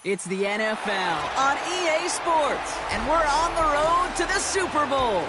It's the NFL on EA Sports, and we're on the road to the Super Bowl.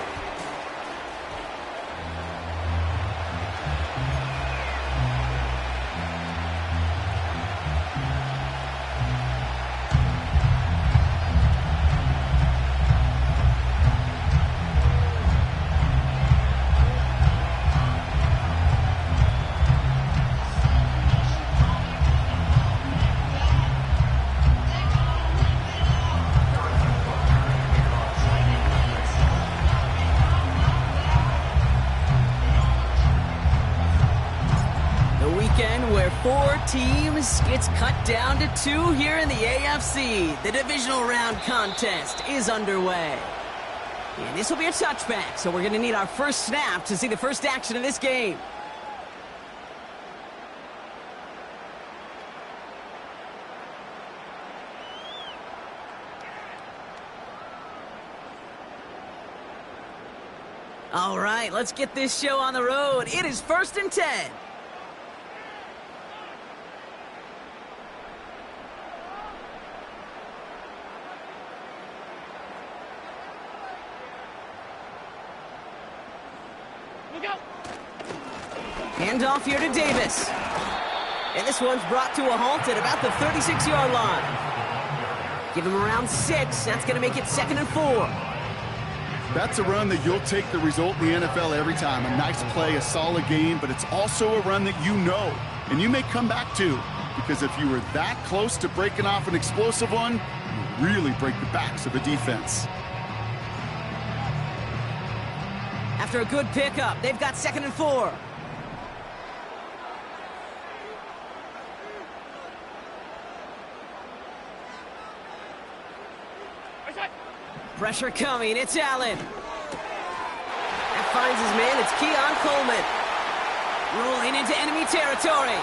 Where 4 teams gets cut down to 2 here in the AFC. The divisional round contest is underway. And this will be a touchback, so we're going to need our first snap to see the first action of this game. All right, let's get this show on the road. It is 1st and 10. Handoff here to Davis. And this one's brought to a halt at about the 36-yard line. Give him around 6. That's going to make it 2nd and 4. That's a run that you'll take the result in the NFL every time. A nice play, a solid game, but it's also a run that you know, and you may come back to. Because if you were that close to breaking off an explosive one, you really break the backs of a defense. After a good pickup, they've got 2nd and 4. Pressure coming, it's Allen. That finds his man, it's Keon Coleman. Rolling into enemy territory.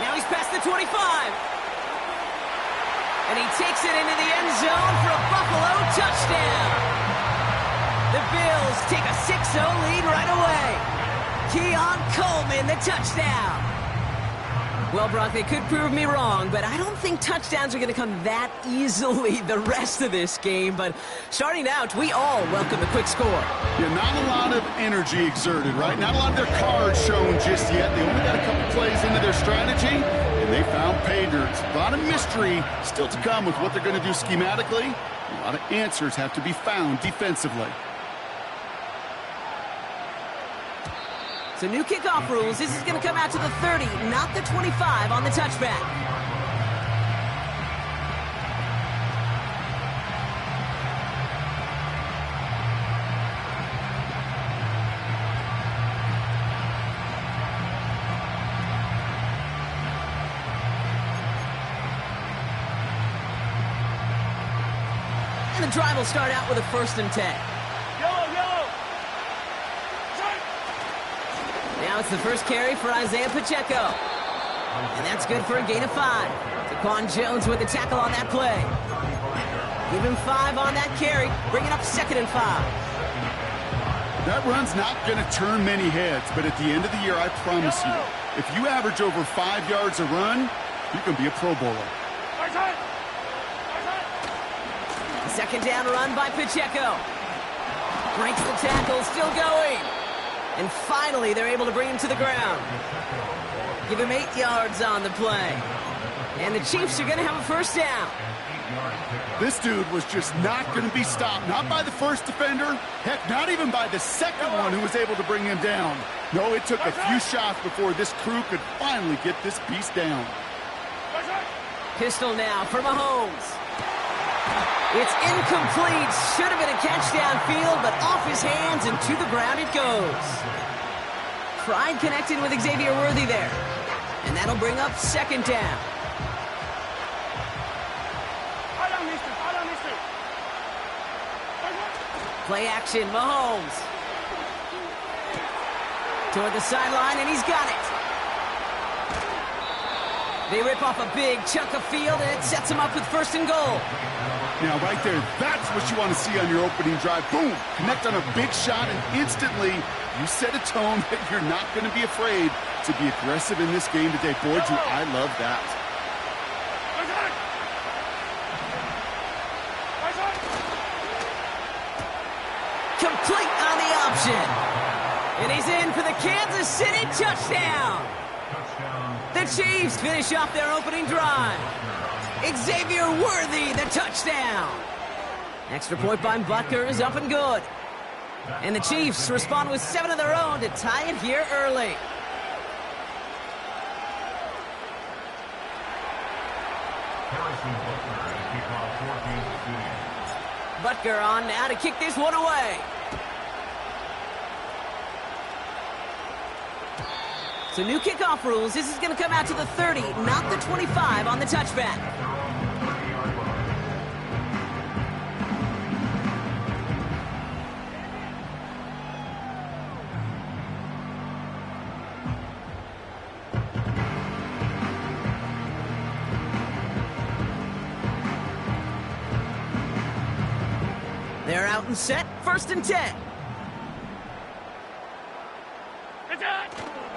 Now he's past the 25. And he takes it into the end zone for a Buffalo touchdown. The Bills take a 6-0 lead right away. Keon Coleman, the touchdown. Well, Brock, they could prove me wrong, but I don't think touchdowns are going to come that easily the rest of this game. But starting out, we all welcome the quick score. Yeah, not a lot of energy exerted, right? Not a lot of their cards shown just yet. They only got a couple plays into their strategy, and they found pay dirt. A lot of mystery still to come with what they're going to do schematically. A lot of answers have to be found defensively. So new kickoff rules. This is going to come out to the 30, not the 25 on the touchback. And the drive will start out with a 1st and 10. Now it's the first carry for Isaiah Pacheco. And that's good for a gain of 5. Daquan Jones with the tackle on that play. Give him 5 on that carry. Bring it up 2nd and 5. That run's not going to turn many heads, but at the end of the year, I promise you, if you average over 5 yards a run, you can be a Pro Bowler. Second down run by Pacheco. Breaks the tackle, still going. And finally, they're able to bring him to the ground. Give him 8 yards on the play. And the Chiefs are going to have a 1st down. This dude was just not going to be stopped. Not by the first defender. Heck, not even by the second one who was able to bring him down. No, it took a few shots before this crew could finally get this beast down. Pistol now for Mahomes. It's incomplete. Should have been a catch downfield, but off his hands and to the ground it goes. Pride connected with Xavier Worthy there. And that'll bring up 2nd down. Play action, Mahomes. Toward the sideline, and he's got it. They rip off a big chunk of field, and it sets him up with 1st and goal. Now, right there, that's what you want to see on your opening drive. Boom! Connect on a big shot, and instantly you set a tone that you're not going to be afraid to be aggressive in this game today. Boy, do I love that. And he's in for the Kansas City touchdown. The Chiefs finish off their opening drive. Xavier Worthy, the touchdown. Extra point by Butker is up and good. And the Chiefs respond with 7 of their own to tie it here early. Butker on now to kick this one away. So new kickoff rules. This is going to come out to the 30, not the 25 on the touchback. They're out and set, 1st and 10.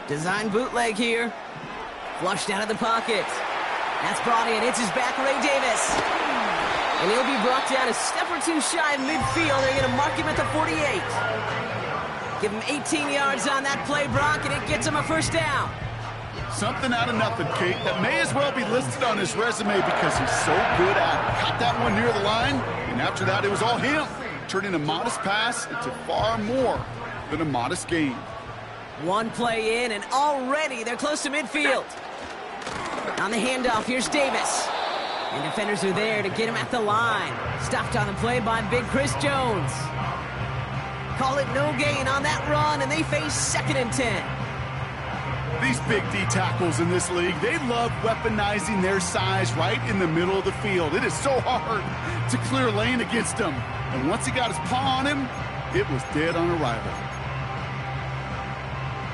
Design bootleg here. Flushed out of the pocket. That's brought in. It's his back, Ray Davis. And he'll be brought down a step or two shy of midfield. They're going to mark him at the 48. Give him 18 yards on that play, Brock, and it gets him a 1st down. Something out of nothing, Kate. That may as well be listed on his resume because he's so good at it. Caught that one near the line, and after that, it was all him. Turning a modest pass into far more than a modest gain. One play in, and already they're close to midfield. On the handoff, here's Davis. And defenders are there to get him at the line. Stopped on the play by Big Chris Jones. Call it no gain on that run, and they face 2nd and 10. These big D tackles in this league, they love weaponizing their size right in the middle of the field. It is so hard to clear lane against them. And once he got his paw on him, it was dead on arrival.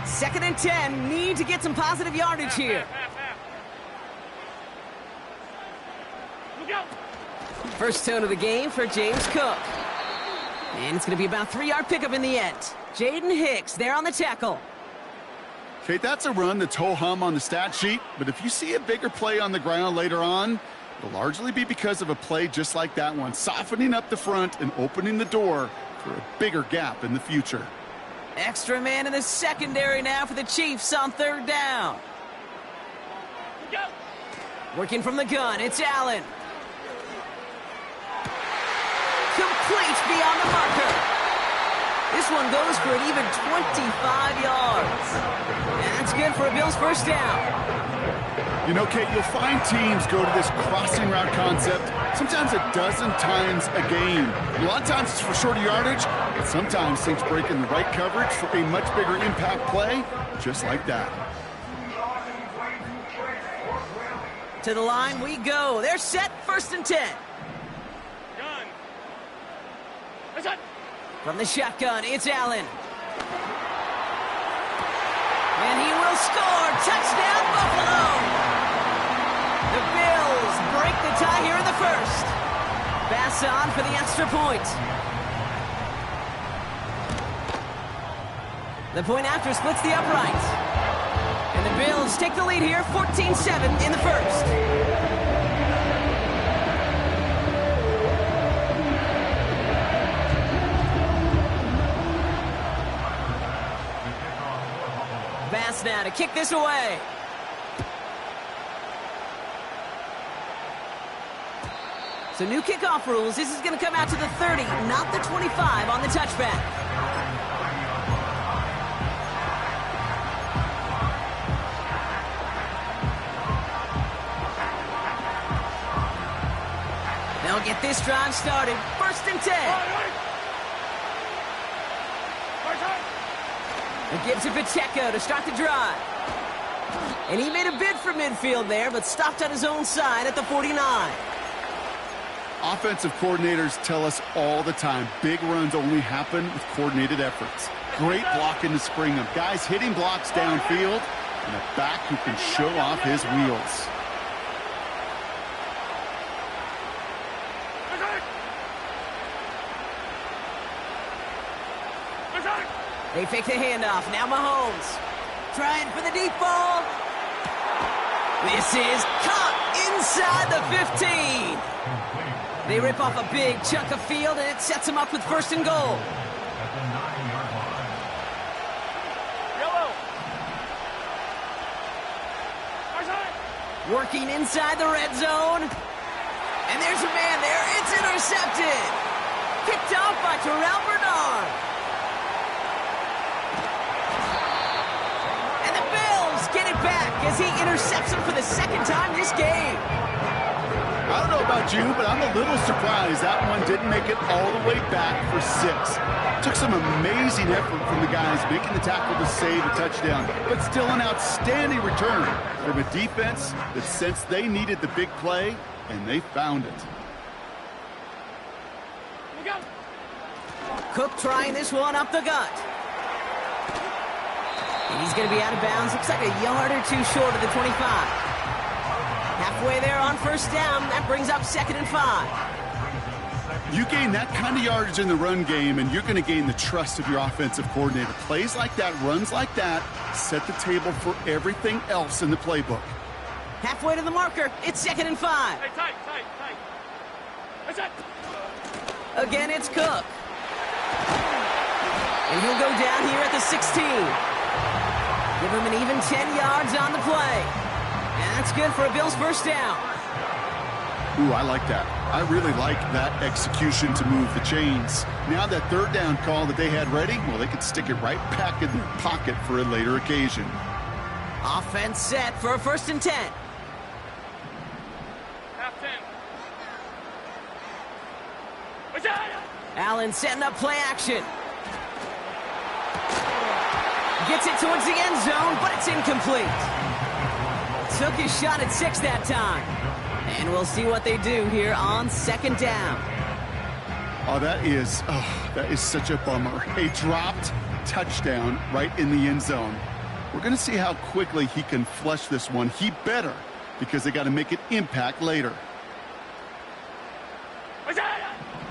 2nd and 10, need to get some positive yardage here. First tone of the game for James Cook. And it's going to be about a 3-yard pickup in the end. Jaden Hicks there on the tackle. Kate, that's a run that's ho-hum on the stat sheet, but if you see a bigger play on the ground later on, it'll largely be because of a play just like that one, softening up the front and opening the door for a bigger gap in the future. Extra man in the secondary now for the Chiefs on 3rd down. Working from the gun, it's Allen. Complete beyond the marker. This one goes for an even 25 yards. That's good for a Bills 1st down. You know, Kate, you'll find teams go to this crossing route concept sometimes a dozen times a game. A lot of times it's for shorter yardage, but sometimes things break in the right coverage for a much bigger impact play, just like that. To the line we go. They're set, 1st and 10. From the shotgun, it's Allen. And he will score. Touchdown, Buffalo! The Bills break the tie here in the 1st. Pass on for the extra point. The point after splits the upright. And the Bills take the lead here, 14-7 in the 1st. Bass now to kick this away. So new kickoff rules. This is going to come out to the 30, not the 25 on the touchback. They'll get this drive started. 1st and 10. It gives it Pacheco to start the drive. And he made a bid for midfield there, but stopped on his own side at the 49. Offensive coordinators tell us all the time, big runs only happen with coordinated efforts. Great blocking to spring them. Guys hitting blocks downfield, and a back who can show off his wheels. They fake the handoff. Now Mahomes. Trying for the deep ball. This is caught inside the 15. They rip off a big chunk of field, and it sets them up with 1st and goal. Working inside the red zone. And there's a man there. It's intercepted. Picked off by Terrell Bernard. And the Bills get it back as he intercepts him for the second time this game. I don't know about you, but I'm a little surprised that one didn't make it all the way back for 6. Took some amazing effort from the guys making the tackle to save a touchdown, but still an outstanding return from a defense that sensed they needed the big play, and they found it. Cook trying this one up the gut. And he's going to be out of bounds. Looks like a yard or two short of the 25. Halfway there on first down. That brings up 2nd and 5. You gain that kind of yardage in the run game, and you're going to gain the trust of your offensive coordinator. Plays like that, runs like that, set the table for everything else in the playbook. Halfway to the marker. It's 2nd and 5. Hey, tight. That's it. Again, it's Cook. And he'll go down here at the 16. Give him an even 10 yards on the play. And that's good for a Bills first down. Ooh, I like that. I really like that execution to move the chains. Now that 3rd down call that they had ready, well, they could stick it right back in their pocket for a later occasion. Offense set for a 1st and 10. Half 10. Allen setting up play action. Gets it towards the end zone, but it's incomplete. Took his shot at 6 that time. And we'll see what they do here on 2nd down. Oh, that is such a bummer. A dropped touchdown right in the end zone. We're going to see how quickly he can flush this one. He better, because they got to make it impact later.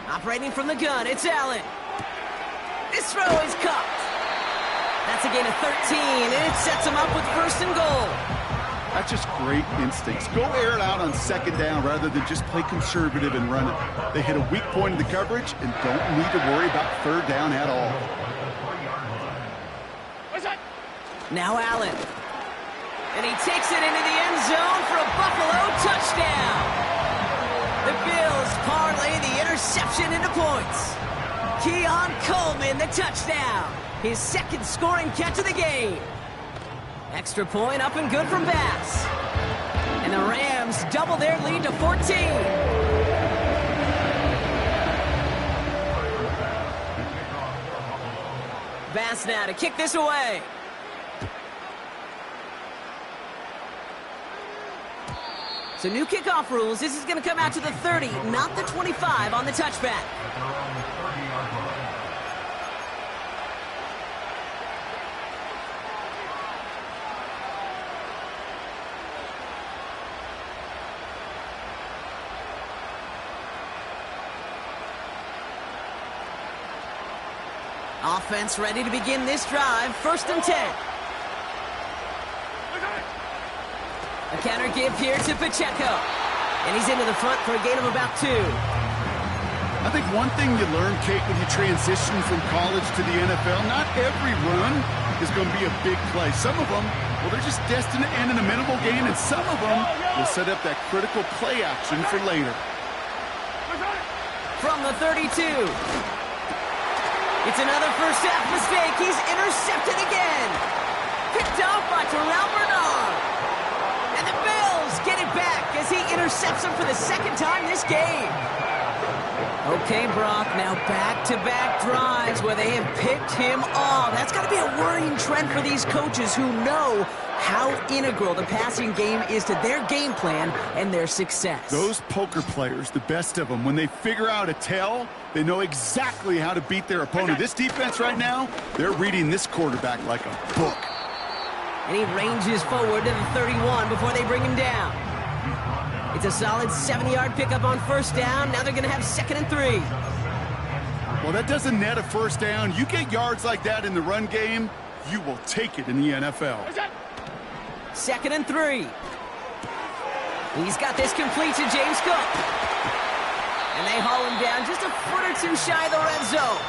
Operating from the gun, it's Allen. This throw is caught. That's a gain of 13, and it sets him up with 1st and goal. That's just great instincts. Go air it out on 2nd down rather than just play conservative and run it. They hit a weak point in the coverage and don't need to worry about 3rd down at all. Now Allen. And he takes it into the end zone for a Buffalo touchdown. The Bills parlay the interception into points. Keon Coleman, the touchdown. His 2nd scoring catch of the game. Extra point up and good from Bass. And the Rams double their lead to 14. Bass now to kick this away. So new kickoff rules. This is going to come out to the 30, not the 25 on the touchback. Offense ready to begin this drive. 1st and 10. A counter give here to Pacheco. And he's into the front for a gain of about 2. I think one thing you learn, Kate, when you transition from college to the NFL, not every run is going to be a big play. Some of them, well, they're just destined to end in a minimal gain, and some of them will set up that critical play action for later. From the 32. It's another first half mistake. He's intercepted again. Picked off by Terrell Bernard. And the Bills get it back as he intercepts him for the 2nd time this game. Okay, Brock, now back-to-back drives where they have picked him off. That's got to be a worrying trend for these coaches who know how integral the passing game is to their game plan and their success. Those poker players, the best of them, when they figure out a tell, they know exactly how to beat their opponent. This defense right now, they're reading this quarterback like a book. And he ranges forward to the 31 before they bring him down. It's a solid 70-yard pickup on first down. Now they're going to have 2nd and 3. Well, that doesn't net a first down. You get yards like that in the run game, you will take it in the NFL. 2nd and 3. He's got this complete to James Cook. And they haul him down just a foot or two shy of the red zone.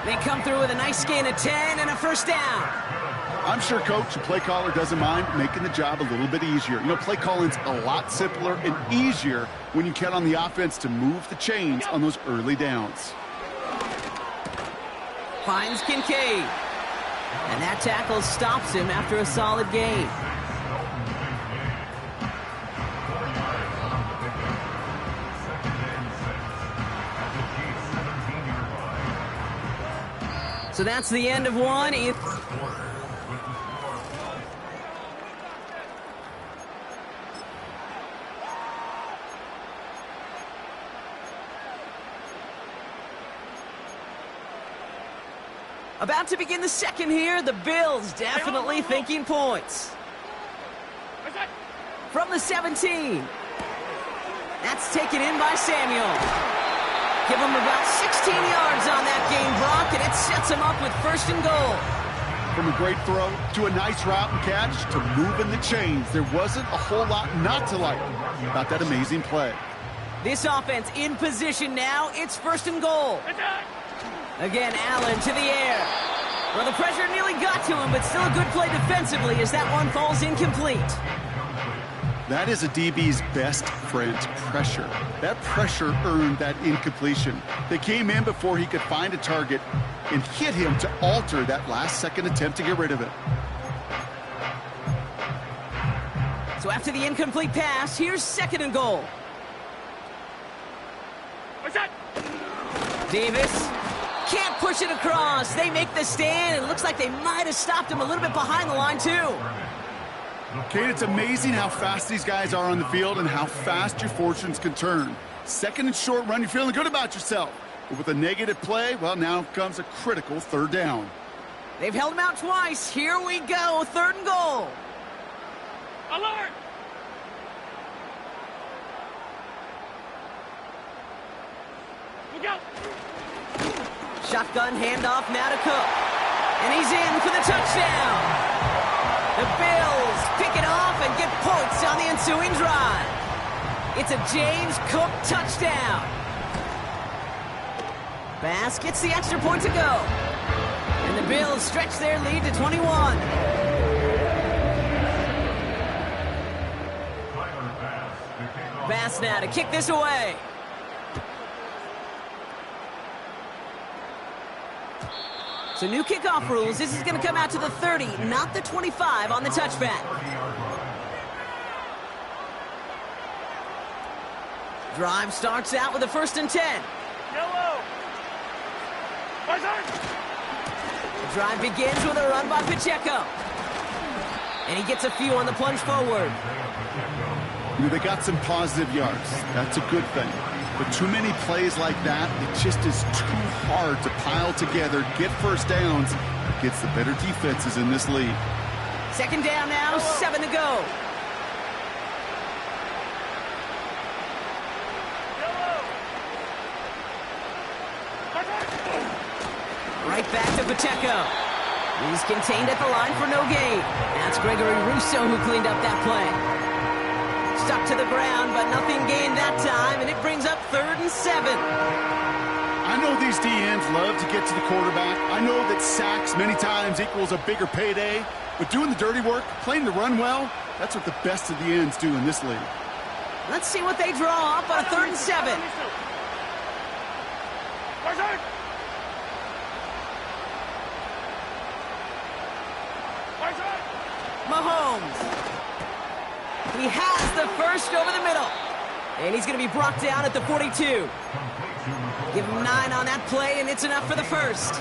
They come through with a nice gain of 10 and a first down. I'm sure coach and play caller doesn't mind making the job a little bit easier. You know, play calling's a lot simpler and easier when you count on the offense to move the chains on those early downs. Finds Kincaid. And that tackle stops him after a solid gain. So that's the end of one. About to begin the second here. The Bills definitely thinking points. From the 17. That's taken in by Samuel. Give him about 16 yards on that gain, Brock, and it sets him up with 1st and goal. From a great throw to a nice route and catch to moving the chains, there wasn't a whole lot not to like about that amazing play. This offense in position now. It's 1st and goal. Again, Allen to the air. Well, the pressure nearly got to him, but still a good play defensively as that one falls incomplete. That is a DB's best friend, pressure. That pressure earned that incompletion. They came in before he could find a target and hit him to alter that last-second attempt to get rid of it. So after the incomplete pass, here's 2nd and goal. Davis can't push it across. They make the stand. It looks like they might have stopped him a little bit behind the line, too. Kate, it's amazing how fast these guys are on the field and how fast your fortunes can turn. 2nd and short run, you're feeling good about yourself. But with a negative play, well, now comes a critical 3rd down. They've held him out twice. Here we go, 3rd and goal. Alert! Look out! Shotgun handoff now to Cook. And he's in for the touchdown. The Bills pick it off and get points on the ensuing drive. It's a James Cook touchdown. Bass gets the extra point to go. And the Bills stretch their lead to 21. Bass now to kick this away. So new kickoff rules. This is going to come out to the 30, not the 25 on the touchback. Drive starts out with a 1st and 10. Yellow! The drive begins with a run by Pacheco. And he gets a few on the plunge forward. You know, they got some positive yards. That's a good thing. But too many plays like that, it just is too hard to pile together, get 1st downs against the better defenses in this league. 2nd down now, 7 to go. Right back to Pacheco. He's contained at the line for no gain. That's Gregory Rousseau who cleaned up that play. Stuck to the ground, but nothing gained that time, and it brings up 3rd and 7. I know these DNs love to get to the quarterback. I know that sacks many times equals a bigger payday, but doing the dirty work, playing the run well, that's what the best of the ends do in this league. Let's see what they draw up on a 3rd and 7. Mahomes. He has the 1st over the middle. And he's going to be brought down at the 42. Give him 9 on that play, and it's enough for the 1st.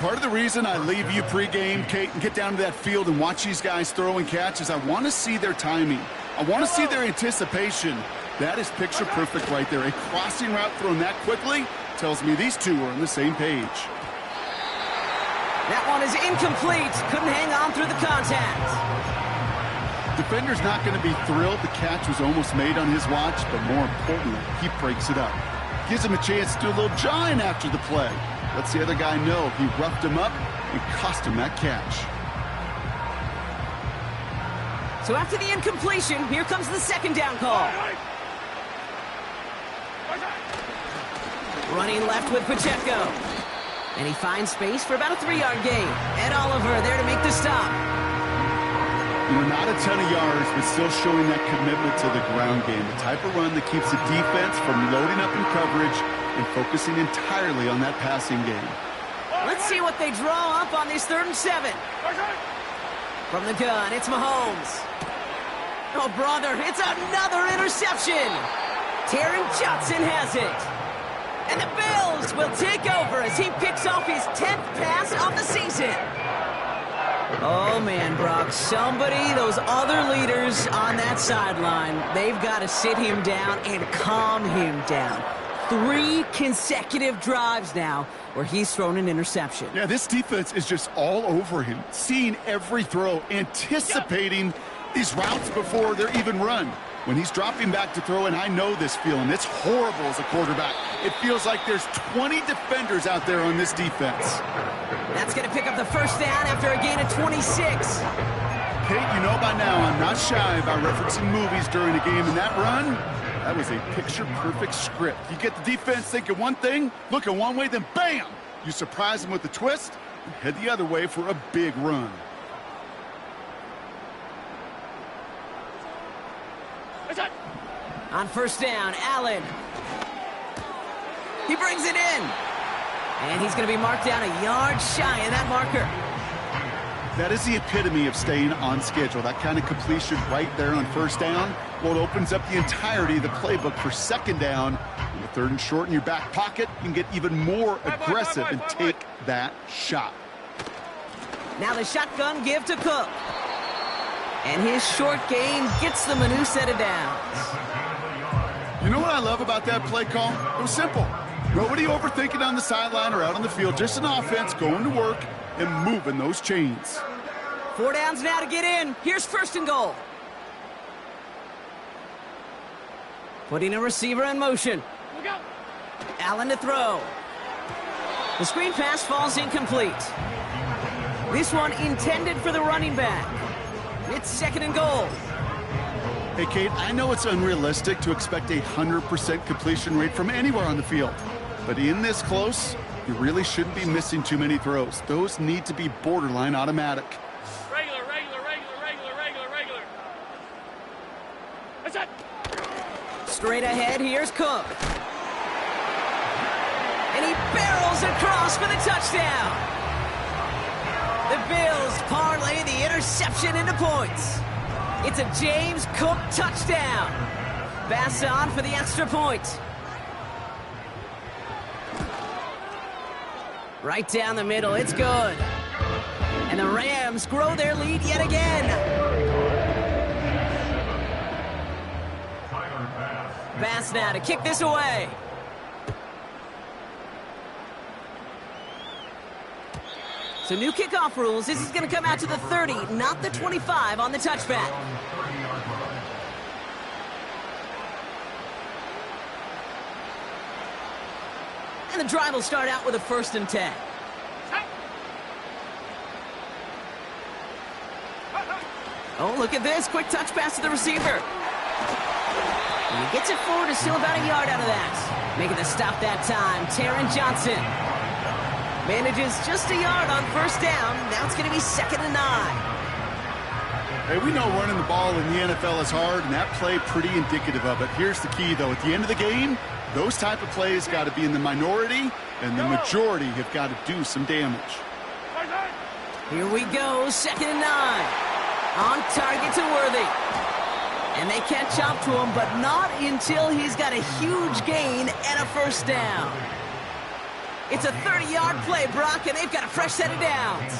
Part of the reason I leave you pregame, Kate, and get down to that field and watch these guys throw and catch is I want to see their timing. I want to see their anticipation. That is picture perfect right there. A crossing route thrown that quickly tells me these two are on the same page. That one is incomplete. Couldn't hang on through the contact. Defender's not going to be thrilled the catch was almost made on his watch, but more importantly, he breaks it up. Gives him a chance to do a little jawing after the play. Lets the other guy know he roughed him up and cost him that catch. So after the incompletion, here comes the 2nd down call. Running left with Pacheco. And he finds space for about a 3-yard gain. Ed Oliver there to make the stop. Not a ton of yards, but still showing that commitment to the ground game. The type of run that keeps the defense from loading up in coverage and focusing entirely on that passing game. Let's see what they draw up on this 3rd and 7. From the gun, it's Mahomes. Oh, brother, it's another interception. Taron Johnson has it. And the Bills will take over as he picks off his 10th pass of the season. Oh, man, Brock, those other leaders on that sideline, they've got to sit him down and calm him down. 3 consecutive drives now where he's thrown an interception. Yeah, this defense is just all over him, seeing every throw, anticipating these routes before they're even run. When he's dropping back to throw, and I know this feeling, it's horrible as a quarterback. It feels like there's 20 defenders out there on this defense. That's going to pick up the first down after a gain of 26. Kate, you know by now I'm not shy about referencing movies during a game, and that run, that was a picture-perfect script. You get the defense thinking one thing, looking one way, then bam! You surprise them with a twist, and head the other way for a big run. On first down, Allen. He brings it in. And he's going to be marked down a yard shy of that marker. That is the epitome of staying on schedule. That kind of completion right there on first down. Well, it opens up the entirety of the playbook for second down. In the 3rd and short in your back pocket, you can get even more aggressive and take that shot. Now the shotgun give to Cook. And his short gain gets them a new set of downs. You know what I love about that play call? It was simple. Nobody overthinking on the sideline or out on the field. Just an offense going to work and moving those chains. 4 downs now to get in. Here's 1st and goal. Putting a receiver in motion. Look out. Allen to throw. The screen pass falls incomplete. This one intended for the running back. It's 2nd and goal. Hey, Kate, I know it's unrealistic to expect a 100% completion rate from anywhere on the field. But in this close, you really shouldn't be missing too many throws. Those need to be borderline automatic. Regular. That's it. Straight ahead, here's Cook. And he barrels across for the touchdown. The Bills parlay the interception into points. It's a James Cook touchdown. Bass on for the extra point. Right down the middle, it's good. And the Rams grow their lead yet again. Bass now to kick this away. So new kickoff rules. This is going to come out to the 30, not the 25 on the touchback. And the drive will start out with a 1st and 10. Oh, look at this. Quick touch pass to the receiver. And he gets it forward. Is still about a yard out of that. Making the stop that time, Taron Johnson. Manages just a yard on first down. Now it's going to be 2nd and 9. Hey, we know running the ball in the NFL is hard, and that play pretty indicative of it. Here's the key, though. At the end of the game, those type of plays got to be in the minority, and the majority have got to do some damage. Here we go, 2nd and 9. On target to Worthy. And they catch up to him, but not until he's got a huge gain and a first down. It's a 30-yard play, Brock, and they've got a fresh set of downs.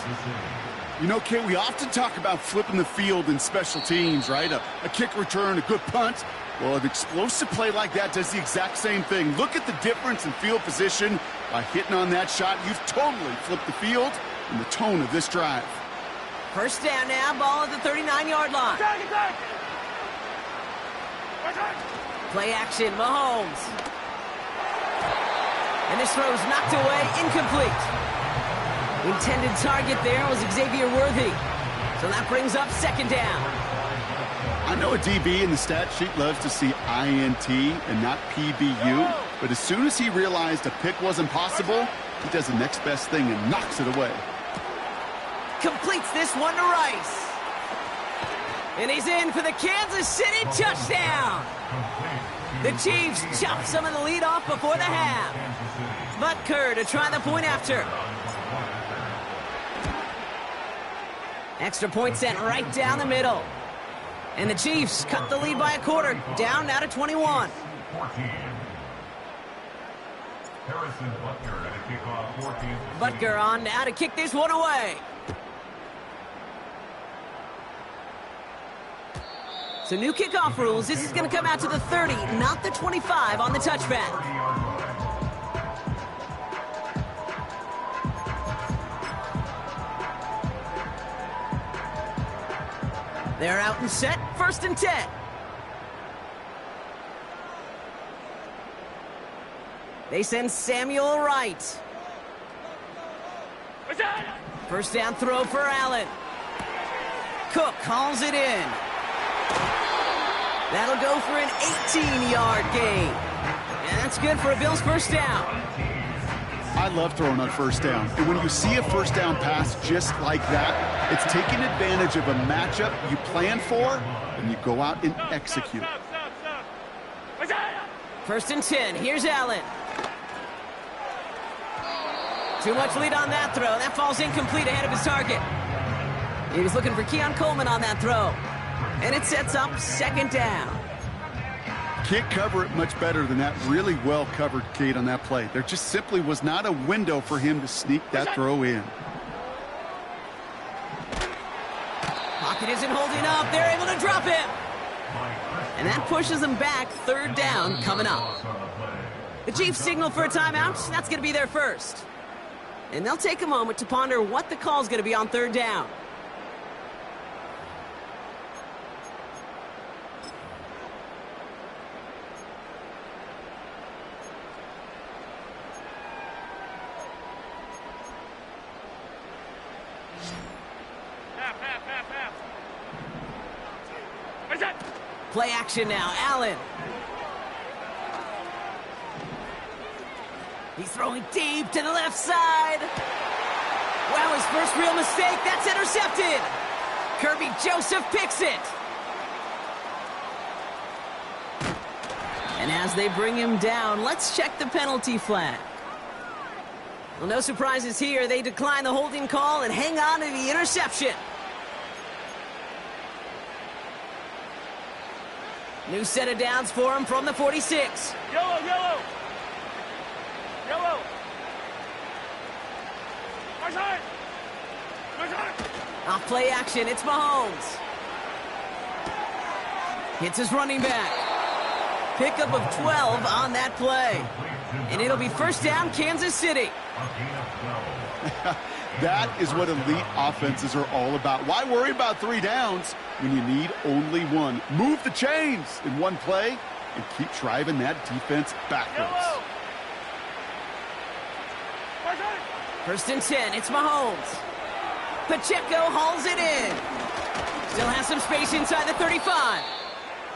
You know, Kate, we often talk about flipping the field in special teams, right? A kick return, a good punt. Well, an explosive play like that does the exact same thing. Look at the difference in field position. By hitting on that shot, you've totally flipped the field and the tone of this drive. First down now, ball at the 39-yard line. Play action, Mahomes. And this throw's knocked away, incomplete. Intended target there was Xavier Worthy. So that brings up 2nd down. I know a DB in the stat sheet loves to see INT and not PBU, but as soon as he realized a pick wasn't possible, he does the next best thing and knocks it away. Completes this one to Rice. And he's in for the Kansas City touchdown. The Chiefs chop some of the lead off before the half. Butker to try the point after. Extra point sent right down the middle. And the Chiefs cut the lead by a quarter, down now to 21. Butker on now to kick this one away. So new kickoff rules. This is going to come out to the 30, not the 25 on the touchback. They're out and set, 1st and 10. They send Samuel Wright. 1st down throw for Allen. Cook hauls it in. That'll go for an 18-yard gain. And that's good for a Bills 1st down. I love throwing on 1st down. And when you see a 1st down pass just like that, it's taking advantage of a matchup you plan for, and you go out and execute. 1st and 10. Here's Allen. Too much lead on that throw. That falls incomplete ahead of his target. He was looking for Keon Coleman on that throw. And it sets up 2nd down. Can't cover it much better than that really well covered Kate on that play. There just simply was not a window for him to sneak that throw in. Pocket isn't holding up. They're able to drop him. And that pushes them back. 3rd down coming up. The Chiefs signal for a timeout. That's going to be their first. And they'll take a moment to ponder what the call is going to be on 3rd down. Play action now, Allen. He's throwing deep to the left side. Wow, his first real mistake. That's intercepted. Kirby Joseph picks it. And as they bring him down, let's check the penalty flag. Well, no surprises here. They decline the holding call and hang on to the interception. New set of downs for him from the 46. Yellow, yellow. Yellow. Off play action, it's Mahomes. Hits his running back. Pickup of 12 on that play. And it'll be 1st down, Kansas City. That is what elite offenses are all about. Why worry about 3 downs when you need only 1? Move the chains in one play and keep driving that defense backwards. 1st and 10, it's Mahomes. Pacheco hauls it in. Still has some space inside the 35.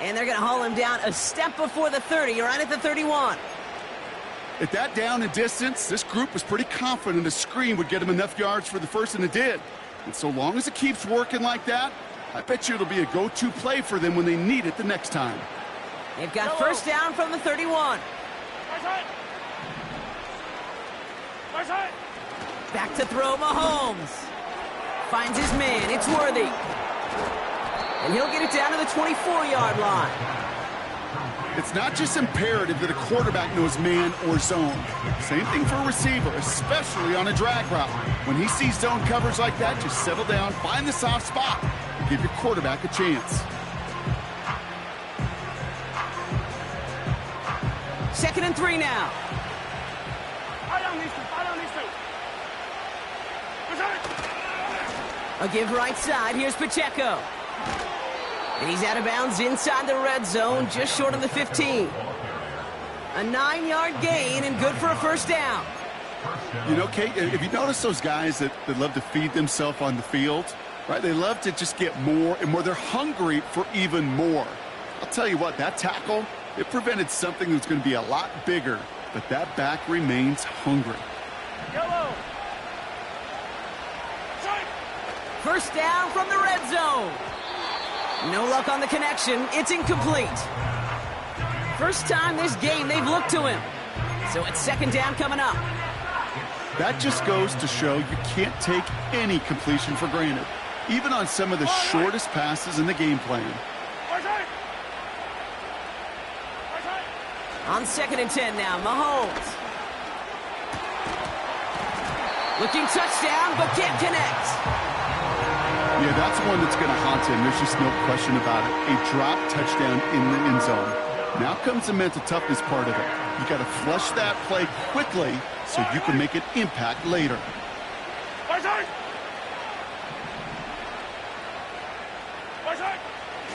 And they're going to haul him down a step before the 30, right at the 31. At that down and distance, this group was pretty confident a screen would get him enough yards for the first, and it did. And so long as it keeps working like that, I bet you it'll be a go-to play for them when they need it the next time. They've got 1st down from the 31. Back to throw, Mahomes. Finds his man, it's Worthy. And he'll get it down to the 24-yard line. It's not just imperative that a quarterback knows man or zone. Same thing for a receiver, especially on a drag route. When he sees zone coverage like that, just settle down, find the soft spot, and give your quarterback a chance. 2nd and 3 now. A give right side. Here's Pacheco. And he's out of bounds inside the red zone, just short of the 15. A 9-yard gain and good for a 1st down. You know, Kate, if you notice those guys that love to feed themselves on the field, right? They love to just get more and more. They're hungry for even more. I'll tell you what, that tackle, it prevented something that's going to be a lot bigger, but that back remains hungry. Yellow. 1st down from the red zone. No luck on the connection. It's incomplete. First time this game they've looked to him. So it's second down coming up. That just goes to show you can't take any completion for granted, even on some of the shortest passes in the game plan. On 2nd and 10 now, Mahomes. Looking touchdown, but can't connect. Yeah, that's one that's going to haunt him. There's just no question about it. A drop touchdown in the end zone. Now comes the mental toughness part of it. You got to flush that play quickly so you can make an impact later.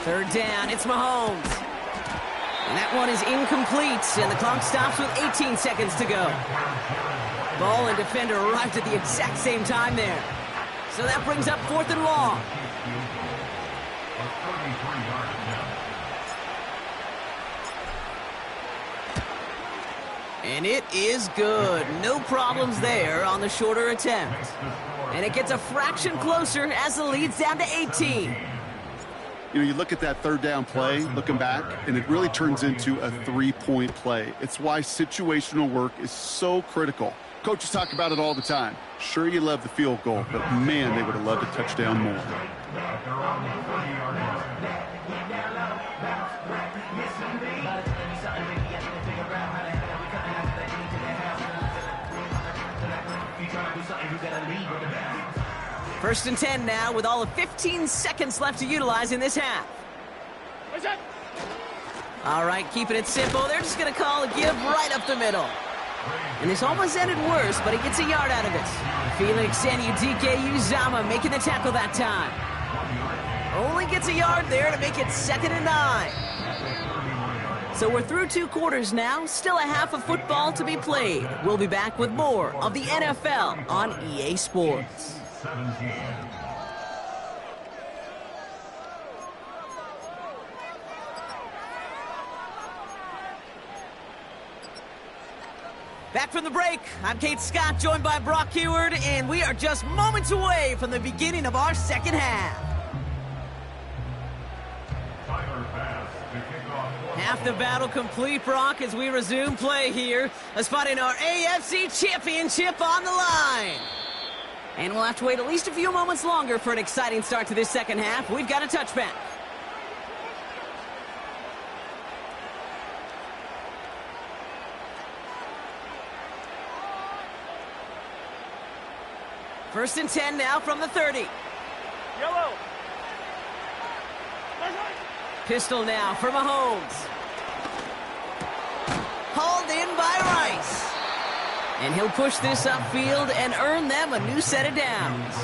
Third down, it's Mahomes. And that one is incomplete, and the clock stops with 18 seconds to go. Ball and defender arrived at the exact same time there. So that brings up 4th and long. And it is good. No problems there on the shorter attempt. And it gets a fraction closer as the lead's down to 18. You know, you look at that third down play, looking back, and it really turns into a 3-point play. It's why situational work is so critical. Coaches talk about it all the time. Sure, you love the field goal, but man, they would have loved a touchdown more. First and 10 now with all of 15 seconds left to utilize in this half. All right, keeping it simple. They're just going to call a give right up the middle. And this almost ended worse, but he gets a yard out of it. Felix and Udike Uzama making the tackle that time. Only gets a yard there to make it 2nd and 9. So we're through 2 quarters now. Still a half of football to be played. We'll be back with more of the NFL on EA Sports. Back from the break, I'm Kate Scott, joined by Brock Heward, and we are just moments away from the beginning of our second half. Half the battle complete, Brock, as we resume play here. A spot in our AFC Championship on the line. And we'll have to wait at least a few moments longer for an exciting start to this second half. We've got a touchback. First and 10 now from the 30. Yellow. Pistol now for Mahomes. Hauled in by Rice. And he'll push this upfield and earn them a new set of downs.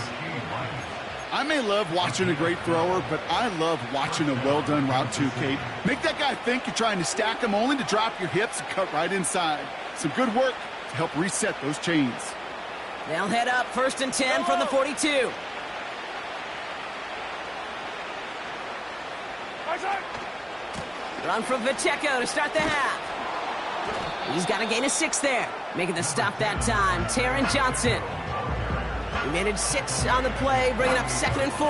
I may love watching a great thrower, but I love watching a well-done route too, Kate. Make that guy think you're trying to stack him only to drop your hips and cut right inside. Some good work to help reset those chains. They'll head up first and 10 from the 42. Run from Pacheco to start the half. He's got a gain of 6 there. Making the stop that time, Taron Johnson. He managed 6 on the play, bringing up 2nd and 4.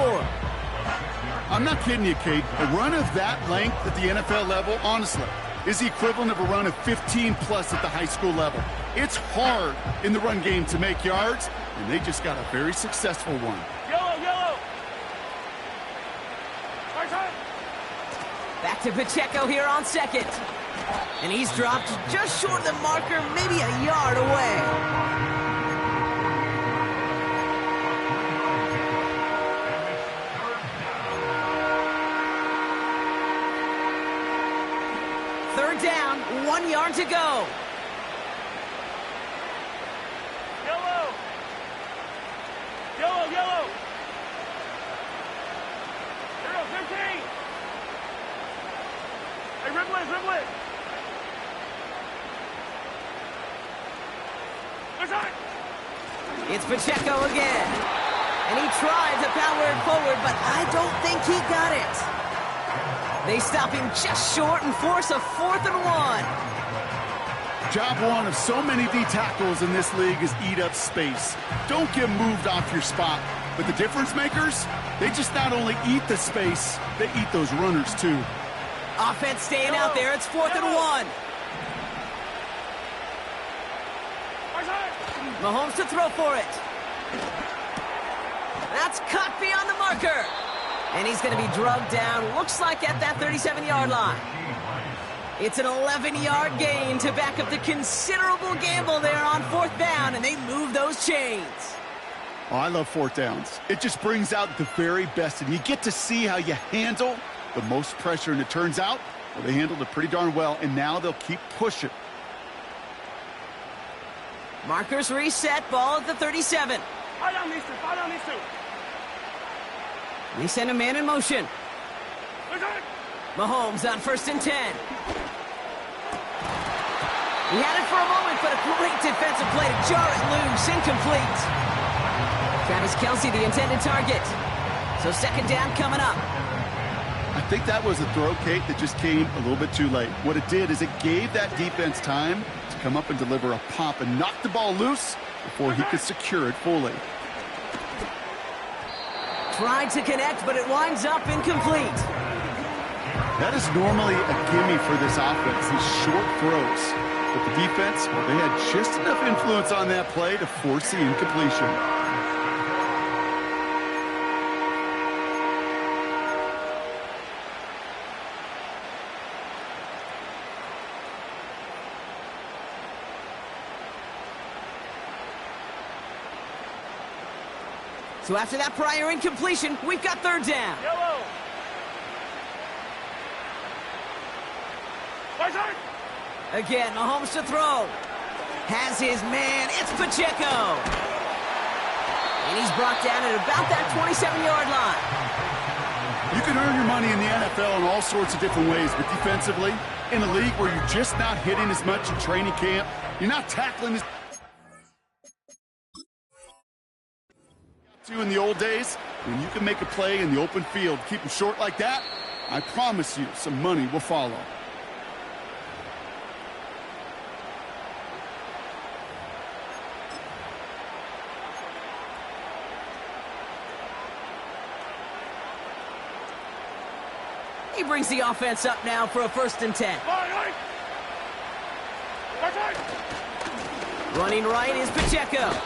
I'm not kidding you, Kate. A run of that length at the NFL level, honestly, is the equivalent of a run of 15-plus at the high school level. It's hard in the run game to make yards, and they just got a very successful one. Yellow. Back to Pacheco here on 2nd. And he's dropped just short of the marker, maybe a yard away. Third down, 1 yard to go. Yellow. 0-15. Hey, dribble it. It's Pacheco again. And he tried to power it forward, but I don't think he got it. They stop him just short and force a 4th and 1. Job one of so many D tackles in this league is eat up space. Don't get moved off your spot. But the difference makers, they just not only eat the space, they eat those runners too. Offense staying out there. It's 4th and 1. Mahomes to throw for it. That's caught beyond the marker. And he's going to be drugged down, looks like at that 37-yard line. It's an 11-yard gain to back up the considerable gamble there on 4th down, and they move those chains. Oh, I love 4th downs. It just brings out the very best, and you get to see how you handle the most pressure, and it turns out, well, they handled it pretty darn well, and now they'll keep pushing. Markers reset, ball at the 37. Fall down these two, fall down these two. They send a man in motion. Mahomes on 1st and 10. He had it for a moment, but a great defensive play to jar it loose, incomplete. Travis Kese, the intended target. So 2nd down coming up. I think that was a throw, Kate, that just came a little bit too late. What it did is it gave that defense time to come up and deliver a pop and knock the ball loose before he could secure it fully. Tried to connect, but it winds up incomplete. That is normally a gimme for this offense, these short throws. But the defense, well, they had just enough influence on that play to force the incompletion. So after that prior incompletion, we've got 3rd down. Yellow. Again, Mahomes to throw. Has his man. It's Pacheco. And he's brought down at about that 27-yard line. You can earn your money in the NFL in all sorts of different ways, but defensively, in a league where you're just not hitting as much in training camp, you're not tackling as in the old days, when you can make a play in the open field, keep them short like that, I promise you some money will follow. He brings the offense up now for a 1st and 10. Running right is Pacheco.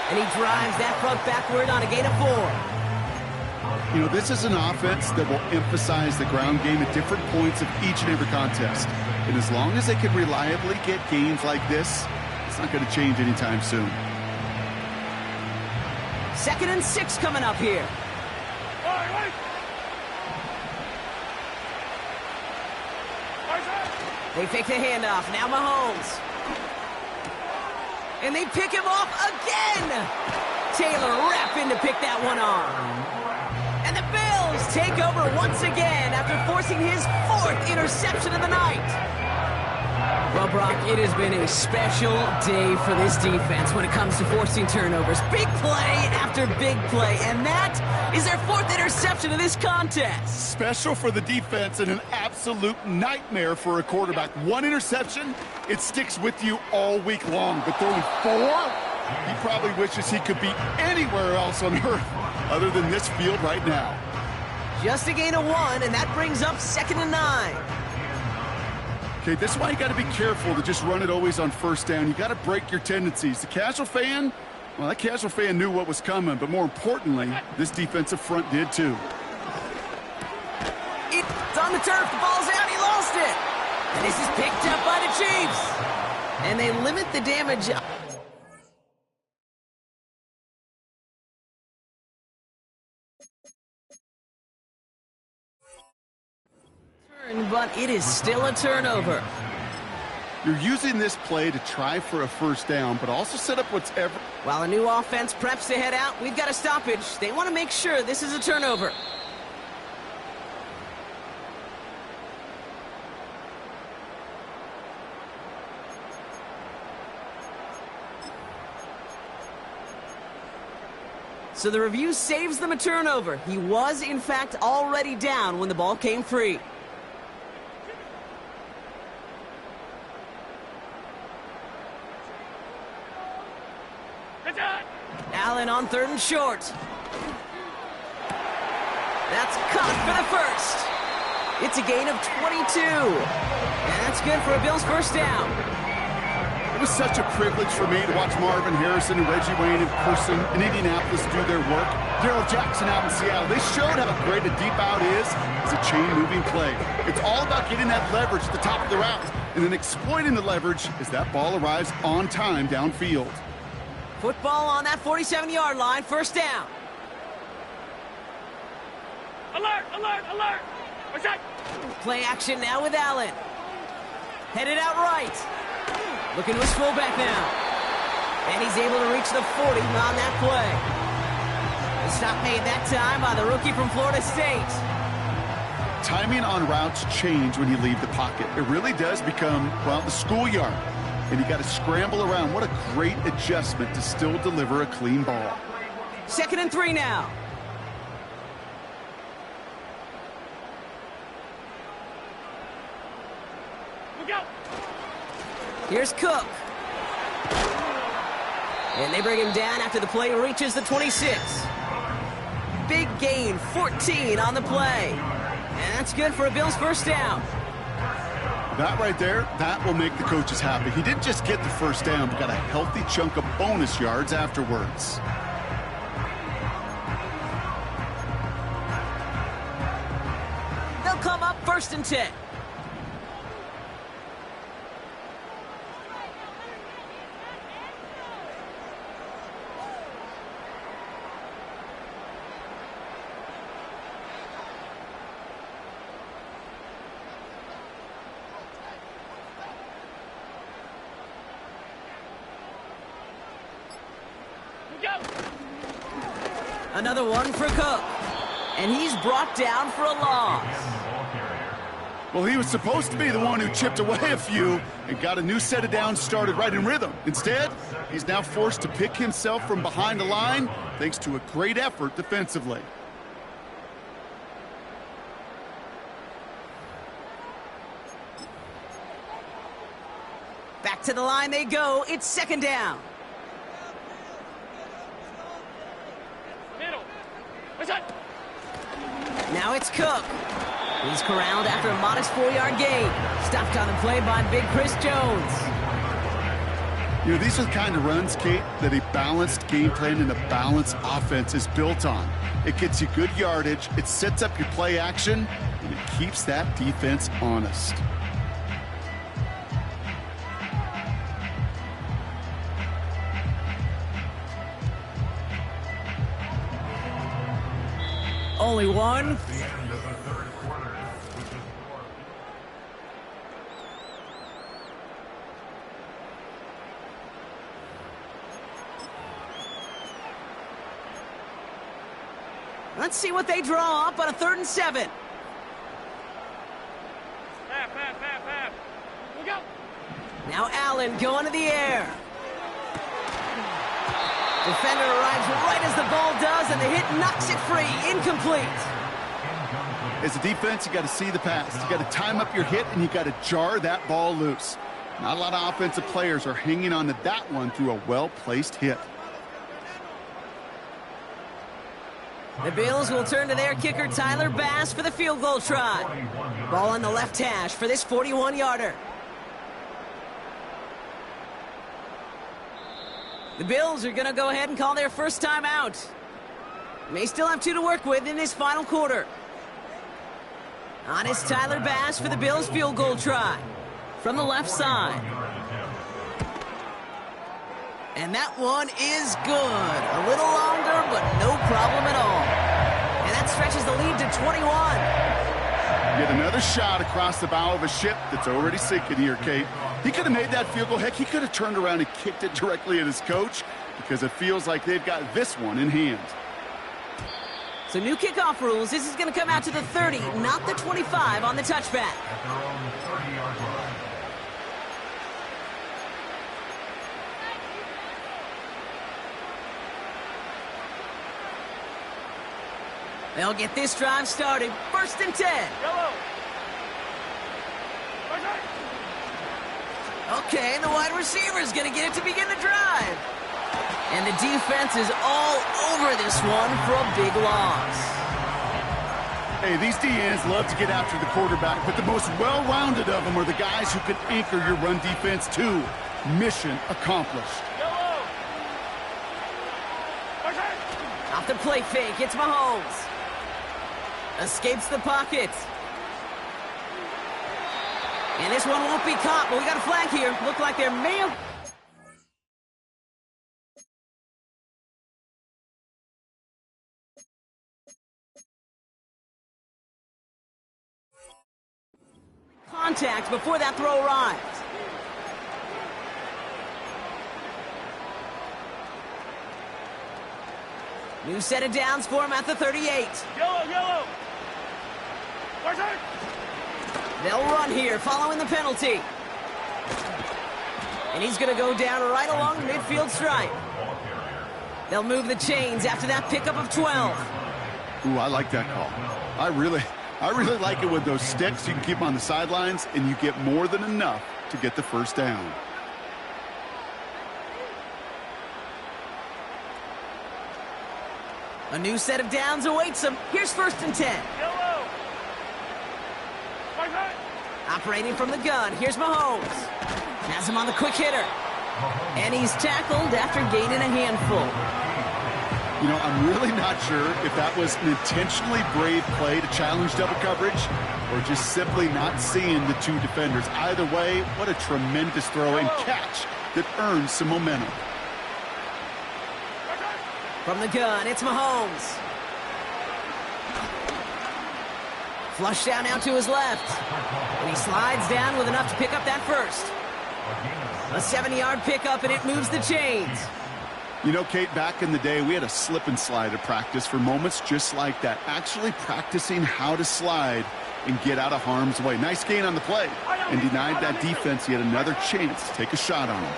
And he drives that front backward on a gain of 4. You know, this is an offense that will emphasize the ground game at different points of each and every contest. And as long as they can reliably get gains like this, it's not going to change anytime soon. 2nd and 6 coming up here. They fake the handoff. Now Mahomes. And they pick him off again. Taylor rapping to pick that one off. And the Bills take over once again after forcing his 4th interception of the night. Well, Brock, it has been a special day for this defense when it comes to forcing turnovers. Big play after big play, and that is their 4th interception of this contest. Special for the defense and an absolute nightmare for a quarterback. 1 interception, it sticks with you all week long. But throwing 4, he probably wishes he could be anywhere else on earth other than this field right now. Just a gain of 1, and that brings up 2nd and 9. Okay, this is why you got to be careful to just run it always on 1st down. You got to break your tendencies. The casual fan, well, that casual fan knew what was coming, but more importantly, this defensive front did too. It's on the turf. The ball's out. He lost it. And this is picked up by the Chiefs. And they limit the damage. But it is still a turnover. You're using this play to try for a 1st down, but also set up whatever. While a new offense preps to head out, we've got a stoppage. They want to make sure this is a turnover. So the review saves them a turnover. He was, in fact, already down when the ball came free. Allen on 3rd and short. That's caught for the first. It's a gain of 22. And that's good for a Bills first down. It was such a privilege for me to watch Marvin Harrison and Reggie Wayne in person in Indianapolis do their work. Darrell Jackson out in Seattle. They showed how great a deep out is as a chain-moving play. It's all about getting that leverage at the top of the route and then exploiting the leverage as that ball arrives on time downfield. Football on that 47-yard line, first down. Alert, alert, alert! What's that? Play action now with Allen. Headed out right. Looking to his fullback now. And he's able to reach the 40 on that play. The stop made that time by the rookie from Florida State. Timing on routes change when you leave the pocket. It really does become, well, the schoolyard. And you got to scramble around. What a great adjustment to still deliver a clean ball. 2nd and 3 now. Look out! Here's Cook. And they bring him down after the play reaches the 26. Big gain, 14 on the play. And that's good for a Bills first down. That right there, that will make the coaches happy. He didn't just get the first down, but got a healthy chunk of bonus yards afterwards. They'll come up 1st and 10. Another one for Cook. And he's brought down for a loss. Well, he was supposed to be the one who chipped away a few and got a new set of downs started right in rhythm. Instead, he's now forced to pick himself from behind the line thanks to a great effort defensively. Back to the line they go. It's 2nd down. Middle. What's that? Now it's Cook. He's corralled after a modest 4-yard gain. Stopped on the play by big Chris Jones. You know, these are the kind of runs, Kate, that a balanced game plan and a balanced offense is built on. It gets you good yardage, it sets up your play action, and it keeps that defense honest. Only one. Let's see what they draw up on a 3rd and 7. Pass. Look out! Now Allen going to the air. Defender arrives right as the ball does, and the hit knocks it free. Incomplete. As a defense, you got to see the pass. You got to time up your hit, and you got to jar that ball loose. Not a lot of offensive players are hanging on to that one through a well-placed hit. The Bills will turn to their kicker, Tyler Bass, for the field goal try. Ball on the left hash for this 41-yarder. The Bills are going to go ahead and call their first time out. May still have 2 to work with in this final quarter. On is Tyler Bass for the Bills field goal try from the left side. And that one is good. A little longer, but no problem at all. And that stretches the lead to 21. Get another shot across the bow of a ship that's already sinking here, Kate. He could have made that field goal. Heck, he could have turned around and kicked it directly at his coach because it feels like they've got this one in hand. So new kickoff rules. This is going to come out to the 30, not the 25 on the touchback. They'll get this drive started. 1st and 10. Yellow. Okay, the wide receiver is going to get it to begin the drive. And the defense is all over this one for a big loss. Hey, these DNs love to get after the quarterback, but the most well-rounded of them are the guys who can anchor your run defense too. Mission accomplished. Off the play fake, it's Mahomes. Escapes the pocket. And this one won't be caught, but we got a flag here. Look like there may have... contact before that throw arrived. New set of downs for him at the 38. Yellow. Where's it? They'll run here, following the penalty. And he's going to go down right along the midfield stripe. They'll move the chains after that pickup of 12. Ooh, I like that call. I really like it with those sticks. You can keep them on the sidelines, and you get more than enough to get the first down. A new set of downs awaits him. Here's 1st and 10. Yellow. Where's it? Operating from the gun, here's Mahomes. Has him on the quick hitter. And he's tackled after gaining a handful. You know, I'm really not sure if that was an intentionally brave play to challenge double coverage or just simply not seeing the two defenders. Either way, what a tremendous throw and catch that earns some momentum. From the gun, it's Mahomes. Flush down out to his left. And he slides down with enough to pick up that first. A 7-yard pickup, and it moves the chains. You know, Kate, back in the day, we had a slip and slide at practice for moments just like that. Actually practicing how to slide and get out of harm's way. Nice gain on the play and denied that defense yet another chance to take a shot on him.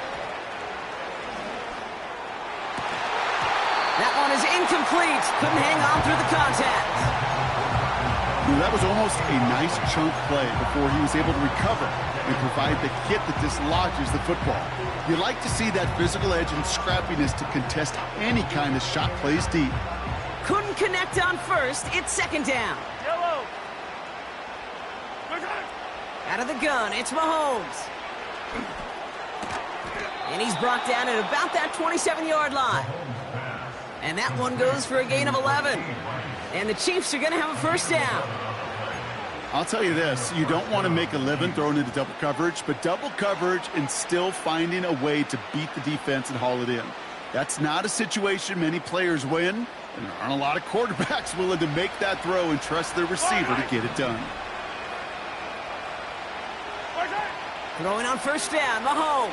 That one is incomplete. Couldn't hang on through the contact. That was almost a nice chunk play before he was able to recover and provide the hit that dislodges the football. You like to see that physical edge and scrappiness to contest any kind of shot plays deep. Couldn't connect on first. It's 2nd down. Yellow. Out of the gun, it's Mahomes. And he's brought down at about that 27-yard line. And that one goes for a gain of 11. And the Chiefs are going to have a first down. I'll tell you this, you don't want to make a living throwing into double coverage, but double coverage and still finding a way to beat the defense and haul it in. That's not a situation many players win, and there aren't a lot of quarterbacks willing to make that throw and trust their receiver to get it done. Throwing on first down, Mahomes.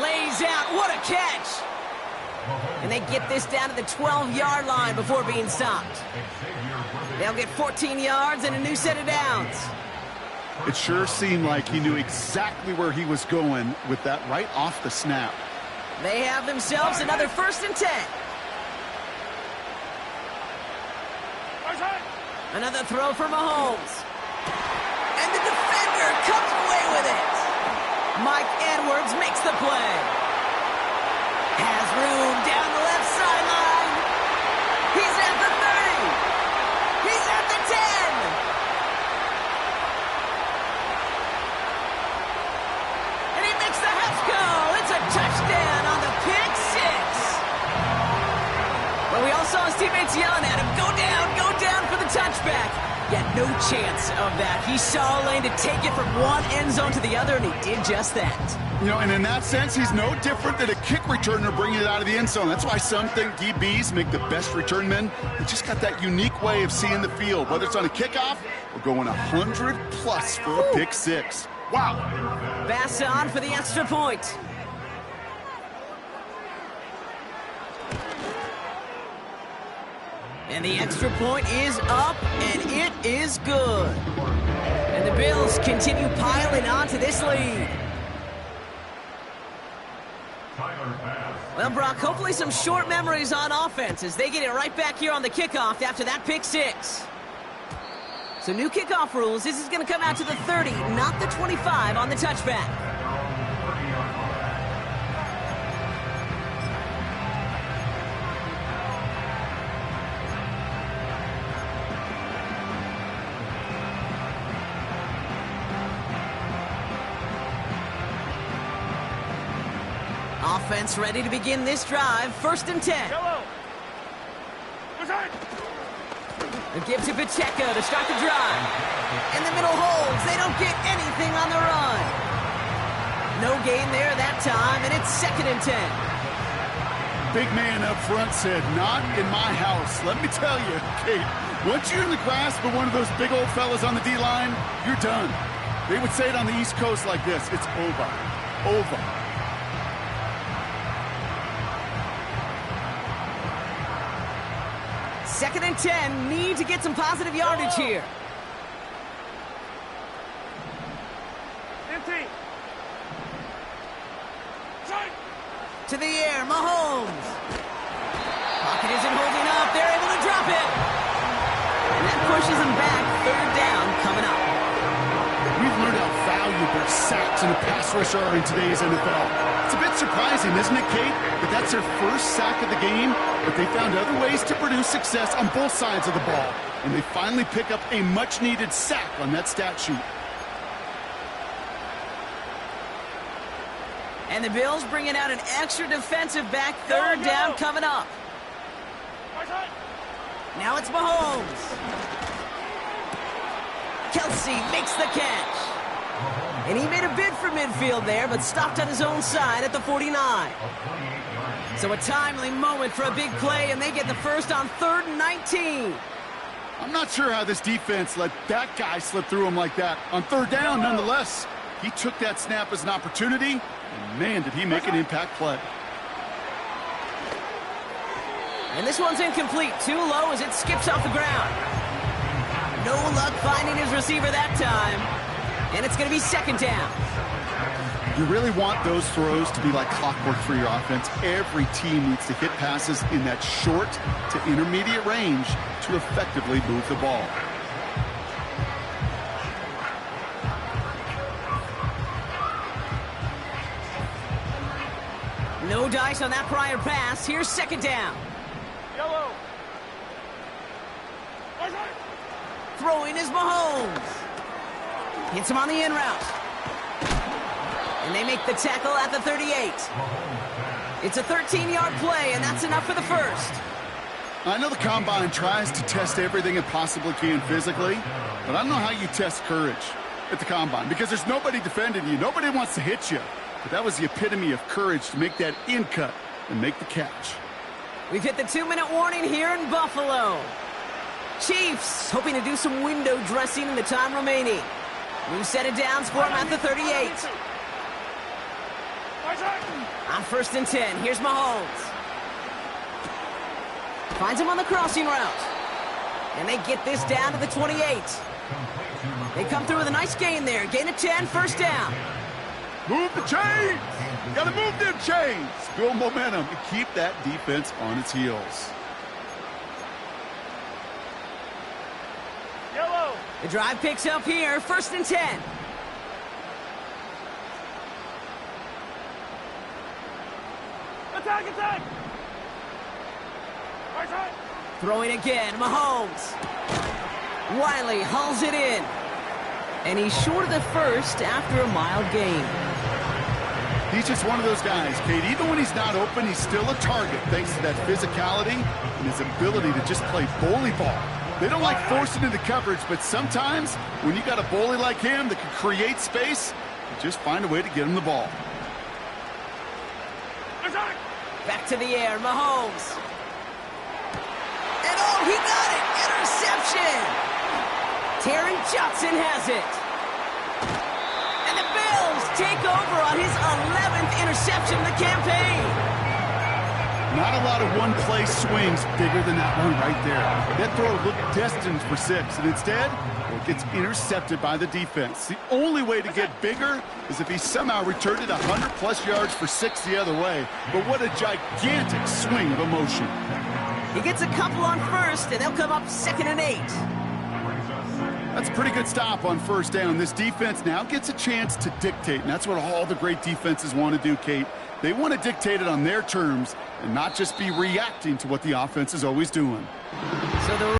Lays out, what a catch! And they get this down to the 12-yard line before being stopped. They'll get 14 yards and a new set of downs. It sure seemed like he knew exactly where he was going with that right off the snap. They have themselves another 1st and 10. Another throw for Mahomes. And the defender comes away with it. Mike Edwards makes the play. Has room down the left sideline. He's at the 30. He's at the 10. And he makes the Hefco. It's a touchdown on the pick six. But we all saw his teammates yelling at him, go down for the touchback. Yet no chance of that. He saw a lane to take it from one end zone to the other, and he did just that. You know, and in that sense, he's no different than a kick returner bringing it out of the end zone. That's why some think DBs make the best return men. They just got that unique way of seeing the field, whether it's on a kickoff or going 100+ for a pick six. Wow. Bass on for the extra point. And the extra point is up, and it is good. And the Bills continue piling on to this lead. Well, Brock, hopefully some short memories on offense as they get it right back here on the kickoff after that pick six. So new kickoff rules. This is going to come out to the 30, not the 25 on the touchback. Offense ready to begin this drive. 1st and 10. Yellow. Present. A give to Pacheco to start the drive. In the middle holds. They don't get anything on the run. No gain there that time, and it's 2nd and 10. Big man up front said, not in my house. Let me tell you, Kate, once you're in the grasp of one of those big old fellas on the D-line, you're done. They would say it on the East Coast like this: it's over. Over. Second and 10, need to get some positive yardage here. Empty. Sight. To the air, Mahomes. Pocket isn't holding up. They're able to drop it. And that pushes him back. 3rd down coming up. We've learned how valuable sacks in a pass rush are in today's NFL. It's a bit surprising, isn't it, Kate? That that's their first sack of the game, but they found other ways to produce success on both sides of the ball. And they finally pick up a much-needed sack on that stat sheet. And the Bills bringing out an extra defensive back. 3rd down coming up. Now it's Mahomes. Kese makes the catch. And he made a bid for midfield there, but stopped on his own side at the 49. So a timely moment for a big play, and they get the first on 3rd and 19. I'm not sure how this defense let that guy slip through him like that. On 3rd down, nonetheless, he took that snap as an opportunity, and man, did he make an impact play. And this one's incomplete. Too low as it skips off the ground. No luck finding his receiver that time. And it's going to be 2nd down. You really want those throws to be like clockwork for your offense. Every team needs to hit passes in that short to intermediate range to effectively move the ball. No dice on that prior pass. Here's 2nd down. Yellow. Throwing is Mahomes. Hits him on the in route. And they make the tackle at the 38. It's a 13-yard play, and that's enough for the first. I know the Combine tries to test everything it possibly can physically, but I don't know how you test courage at the Combine, because there's nobody defending you. Nobody wants to hit you. But that was the epitome of courage to make that in cut and make the catch. We've hit the 2-minute warning here in Buffalo. Chiefs hoping to do some window dressing in the time remaining. New set of downs for him at the 38. On 1st and 10, here's Mahomes. Finds him on the crossing route. And they get this down to the 28. They come through with a nice gain there. Gain of 10, 1st down. Move the chains! Gotta move them chains! Build momentum and keep that defense on its heels. Yellow. The drive picks up here, 1st and 10. Attack, attack! Right side. Throwing again, Mahomes. Wiley hauls it in. And he's short of the first after a mild gain. He's just one of those guys, Kate. Even when he's not open, he's still a target thanks to that physicality and his ability to just play bully ball. They don't like forcing into coverage, but sometimes when you got a bully like him that can create space, you just find a way to get him the ball. Attack! Back to the air, Mahomes. And oh, he got it! Interception! Terry Johnson has it. And the Bills take over on his 11th interception of the campaign. Not a lot of one-play swings bigger than that one right there. That throw looked destined for 6, and instead, it gets intercepted by the defense. The only way to get bigger is if he somehow returned it 100-plus yards for 6 the other way. But what a gigantic swing of emotion. He gets a couple on 1st, and they'll come up 2nd and 8. That's a pretty good stop on 1st down. This defense now gets a chance to dictate, and that's what all the great defenses want to do, Kate. They want to dictate it on their terms and not just be reacting to what the offense is always doing. So the